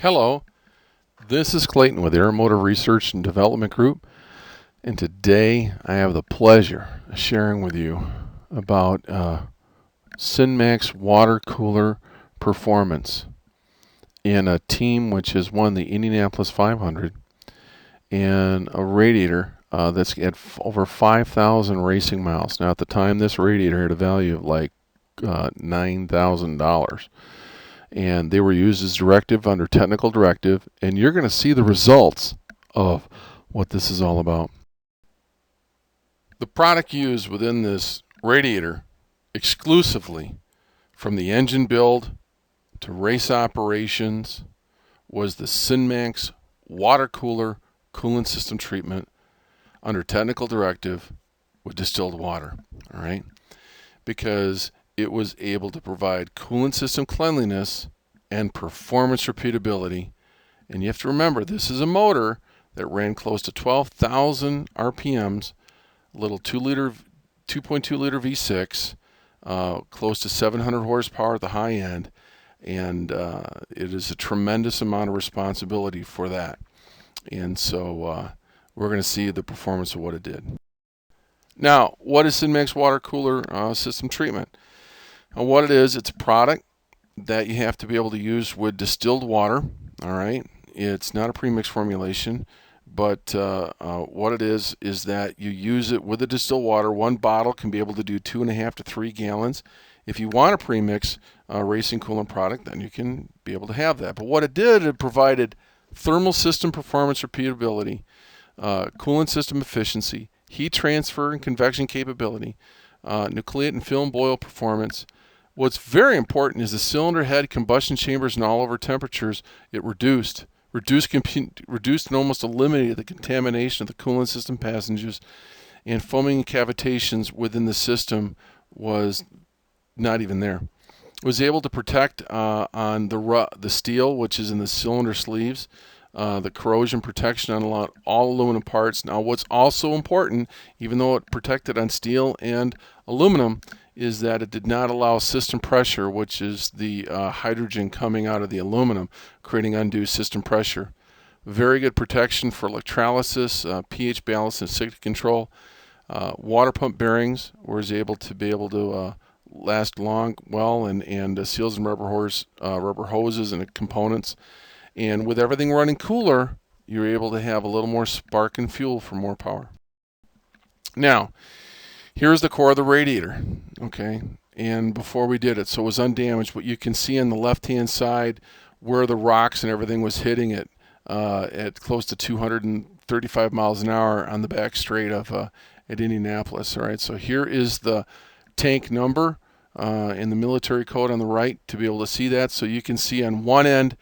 Hello, this is Clayton with Aeromotive Research and Development Group, and today I have the pleasure of sharing with you about SynMax Water Kooler performance in a team which has won the Indianapolis 500 and a Radiator that's at over 5,000 racing miles. Now at the time this Radiator had a value of like $9,000. And they were used as directive under technical directive, and you're going to see the results of what this is all about. The product used within this Radiator exclusively from the engine build to race operations was the SynMax Water Kooler coolant system treatment under technical directive with distilled water, all right? Because it was able to provide coolant system cleanliness and performance repeatability. And you have to remember, this is a motor that ran close to 12,000 RPMs, a little 2.2 liter V6, close to 700 horsepower at the high end, and it is a tremendous amount of responsibility for that. And so we're going to see the performance of what it did. Now, what is SynMax Water Kooler system treatment? And what it is, it's a product that you have to be able to use with distilled water, all right? It's not a premix formulation, but what it is that you use it with the distilled water. One bottle can be able to do 2.5 to 3 gallons. If you want a premix racing coolant product, then you can be able to have that. But what it did, it provided thermal system performance repeatability, coolant system efficiency, heat transfer and convection capability, nucleate and film boil performance. What's very important is the cylinder head, combustion chambers, and all over temperatures. It reduced and almost eliminated the contamination of the coolant system passages, and foaming and cavitations within the system was not even there. It was able to protect on the steel, which is in the cylinder sleeves, the corrosion protection on all aluminum parts. Now, what's also important, even though it protected on steel and aluminum, is that it did not allow system pressure, which is the hydrogen coming out of the aluminum, creating undue system pressure. Very good protection for electrolysis, pH balance, and acidity control. Water pump bearings was able to last well, and seals and rubber hoses and components. And with everything running cooler, you're able to have a little more spark and fuel for more power. Now, here's the core of the Radiator, okay? And before we did it, so it was undamaged, but you can see on the left-hand side where the rocks and everything was hitting it at close to 235 miles an hour on the back straight of at Indianapolis, all right? So here is the tank number in the military code on the right to be able to see that. So you can see on one end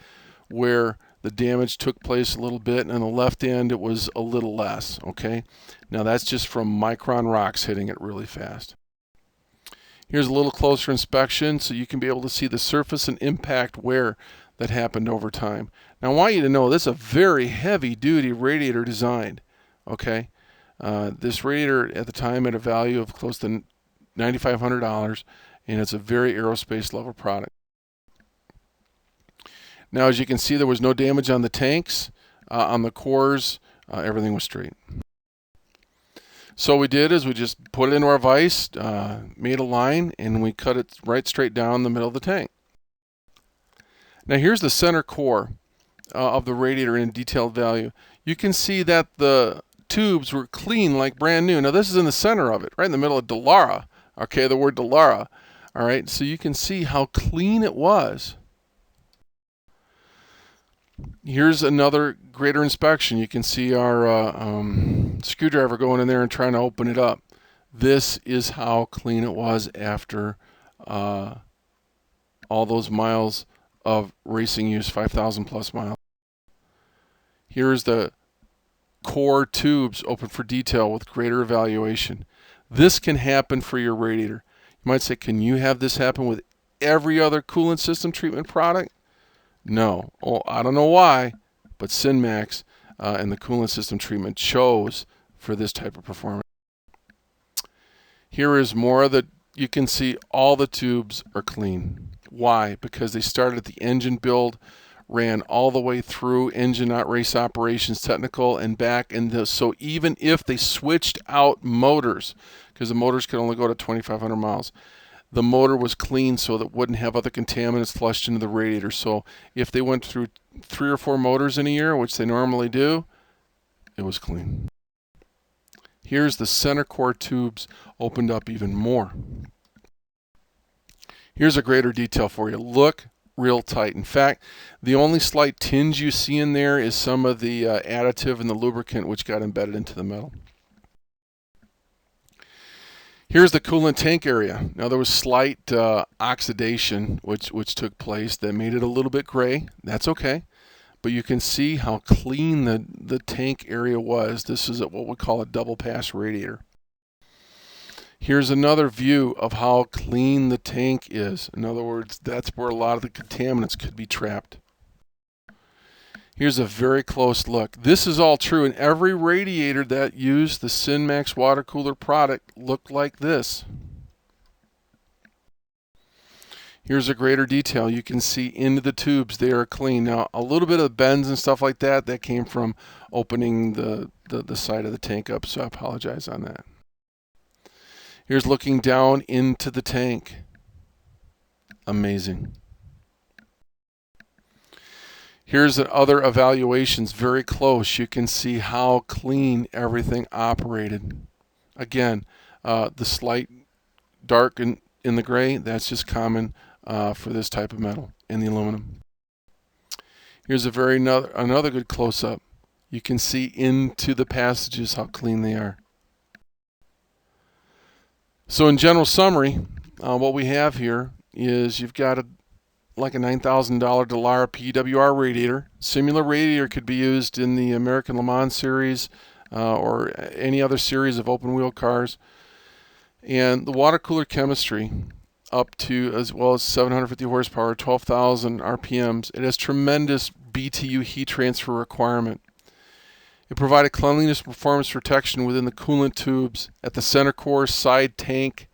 where the damage took place a little bit, and on the left end it was a little less, okay? Now that's just from micron rocks hitting it really fast. Here's a little closer inspection so you can be able to see the surface and impact wear that happened over time. Now I want you to know this is a very heavy duty Radiator designed, okay? This Radiator at the time had a value of close to $9,500, and it's a very aerospace level product. Now, as you can see, there was no damage on the tanks, on the cores, everything was straight. So what we did is we just put it into our vise, made a line, and we cut it right straight down the middle of the tank. Now here's the center core of the Radiator in detailed value. You can see that the tubes were clean like brand new. Now this is in the center of it, right in the middle of Dallara, okay, the word Dallara. All right, so you can see how clean it was. Here's another greater inspection. You can see our screwdriver going in there and trying to open it up. This is how clean it was after all those miles of racing use, 5,000 plus miles. Here's the core tubes open for detail with greater evaluation. This can happen for your Radiator. You might say, can you have this happen with every other coolant system treatment product? No. Oh, I don't know why, but SynMax and the coolant system treatment chose for this type of performance. Here is more of the, you can see all the tubes are clean. Why? Because they started at the engine build ran all the way through engine, not race operations, technical, and back. And so even if they switched out motors, because the motors could only go to 2,500 miles, the motor was clean so that it wouldn't have other contaminants flushed into the radiator. So if they went through 3 or 4 motors in a year, which they normally do, it was clean. Here's the center core tubes opened up even more. Here's a greater detail for you. Look real tight. In fact, the only slight tinge you see in there is some of the additive and the lubricant which got embedded into the metal. Here's the coolant tank area. Now there was slight oxidation which took place that made it a little bit gray. That's okay. But you can see how clean the tank area was. This is what we call a double pass radiator. Here's another view of how clean the tank is. In other words, that's where a lot of the contaminants could be trapped. Here's a very close look. This is all true, and every radiator that used the SynMax Water Kooler product looked like this. Here's a greater detail. You can see into the tubes. They are clean. Now, a little bit of bends and stuff like that came from opening the side of the tank up, so I apologize on that. Here's looking down into the tank. Amazing. Here's other evaluations very close. You can see how clean everything operated. Again, the slight dark in the gray, that's just common for this type of metal in the aluminum. Here's another good close-up. You can see into the passages how clean they are. So in general summary, what we have here is you've got like a $9,000 Dallara PWR radiator. Similar radiator could be used in the American Le Mans series or any other series of open wheel cars. And the water cooler chemistry up to as well as 750 horsepower, 12,000 RPMs. It has tremendous BTU heat transfer requirement. It provided cleanliness performance protection within the coolant tubes at the center core, side tank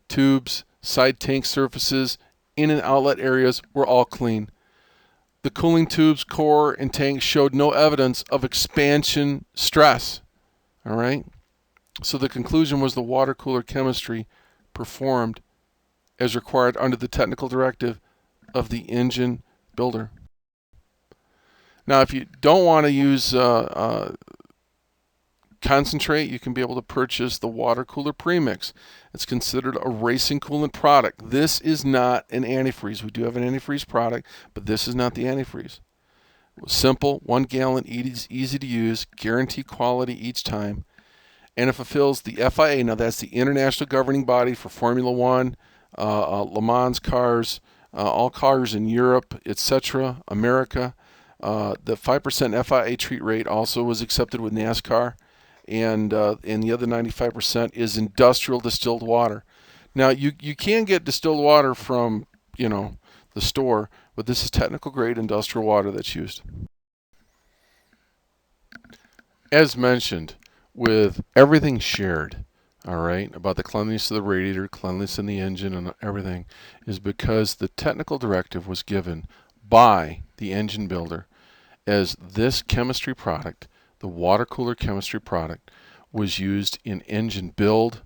tubes, side tank surfaces, in and outlet areas were all clean. The cooling tubes, core, and tank showed no evidence of expansion stress. All right? So the conclusion was the water cooler chemistry performed as required under the technical directive of the engine builder. Now, if you don't want to use concentrate, you can be able to purchase the water cooler premix. It's considered a racing coolant product. This is not an antifreeze. We do have an antifreeze product, but this is not the antifreeze. Simple, 1 gallon, easy to use, guarantee quality each time, and it fulfills the FIA. Now that's the international governing body for Formula One, Le Mans cars, all cars in Europe, etc., America. The 5% FIA treat rate also was accepted with NASCAR. And the other 95% is industrial distilled water. Now you can get distilled water from the store, but this is technical grade industrial water that's used. As mentioned, with everything shared, all right, about the cleanliness of the radiator, cleanliness in the engine, and everything, is because the technical directive was given by the engine builder as this chemistry product, the water cooler chemistry product, was used in engine build,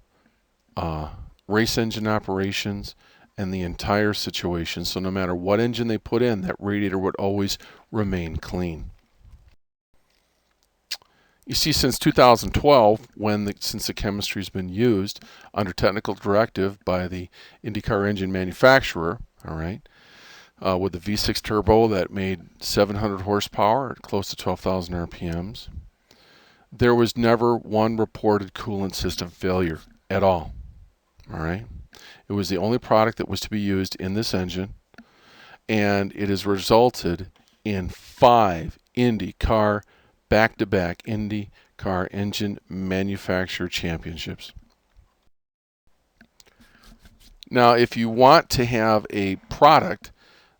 race engine operations, and the entire situation. So no matter what engine they put in, that radiator would always remain clean. You see, since 2012, since the chemistry has been used under technical directive by the IndyCar engine manufacturer, all right, with the V6 Turbo that made 700 horsepower at close to 12,000 RPMs, there was never one reported coolant system failure at all. All right, it was the only product that was to be used in this engine, and it has resulted in 5 IndyCar back-to-back IndyCar engine manufacturer championships. Now, if you want to have a product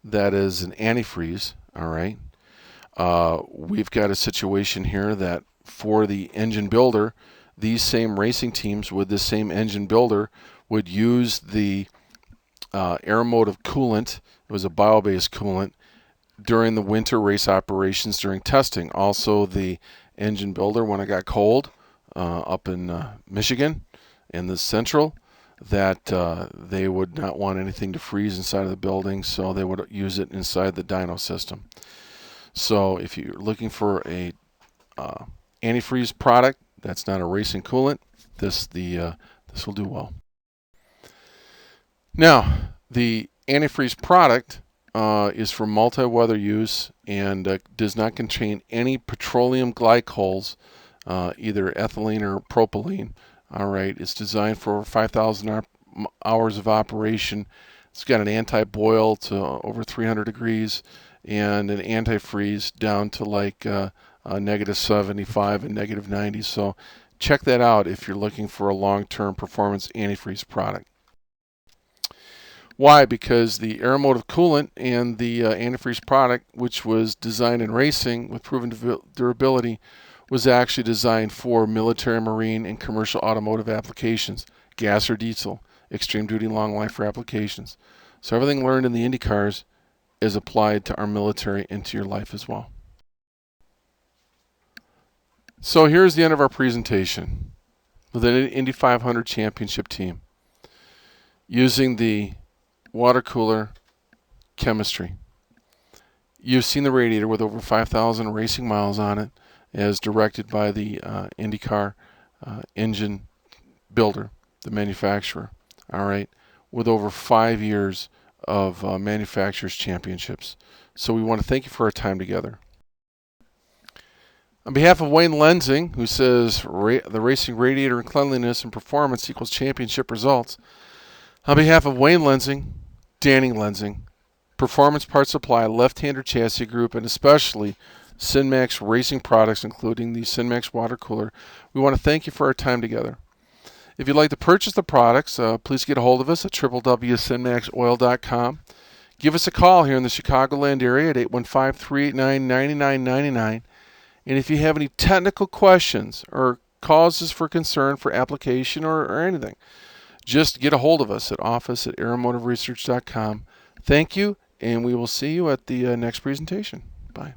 that is an antifreeze, all right, we've got a situation here that for the engine builder, these same racing teams with this same engine builder would use the Aeromotive coolant. It was a bio-based coolant during the winter race operations during testing. Also, the engine builder, when it got cold up in Michigan in the central, that they would not want anything to freeze inside of the building, so they would use it inside the dyno system. So if you're looking for a antifreeze product that's not a racing coolant, this will do well. Now, the antifreeze product is for multi-weather use and does not contain any petroleum glycols, either ethylene or propylene. All right, it's designed for 5,000 hours of operation. It's got an anti-boil to over 300 degrees and an antifreeze down to like -75 and -90. So check that out if you're looking for a long-term performance antifreeze product. Why? Because the Aeromotive coolant and the antifreeze product, which was designed in racing with proven durability, was actually designed for military, marine, and commercial automotive applications, gas or diesel, extreme duty, long life applications. So everything learned in the Indy cars is applied to our military and to your life as well. So here's the end of our presentation with an Indy 500 championship team using the water cooler chemistry. You've seen the Radiator with over 5,000 racing miles on it, as directed by the IndyCar engine builder, the manufacturer. All right, with over 5 years of manufacturers' championships. So we want to thank you for our time together. On behalf of Wayne Lensing, who says the racing radiator and cleanliness and performance equals championship results, on behalf of Wayne Lensing, Danny Lensing, Performance Parts Supply, Left-Hander Chassis Group, and especially SynMax Racing Products, including the SynMax Water Kooler, we want to thank you for our time together. If you'd like to purchase the products, please get a hold of us at www.synmaxoil.com. Give us a call here in the Chicagoland area at 815-389-9999. And if you have any technical questions or causes for concern for application or anything, just get a hold of us at office@aeromotiveresearch.com. Thank you, and we will see you at the next presentation. Bye.